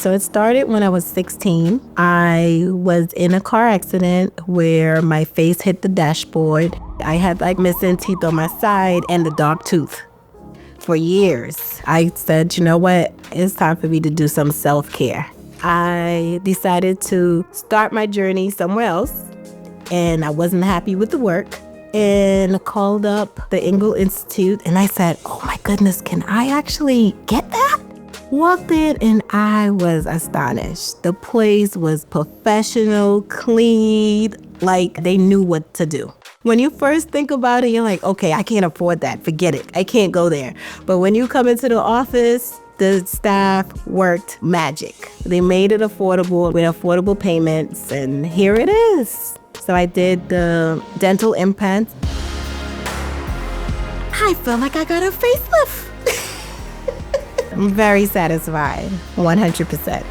So it started when I was 16. I was in a car accident where my face hit the dashboard. I had missing teeth on my side and the dark tooth. For years, I said, you know what? It's time for me to do some self-care. I decided to start my journey somewhere else, and I wasn't happy with the work, and called up the Engel Institute, and I said, oh my goodness, can I actually get that? Walked in, and I was astonished. The place was professional, clean, like they knew what to do. When you first think about it, you're like, okay, I can't afford that. Forget it. I can't go there. But when you come into the office, the staff worked magic. They made it affordable with affordable payments, and here it is. So I did the dental implant. I feel like I got a facelift. I'm very satisfied, 100%.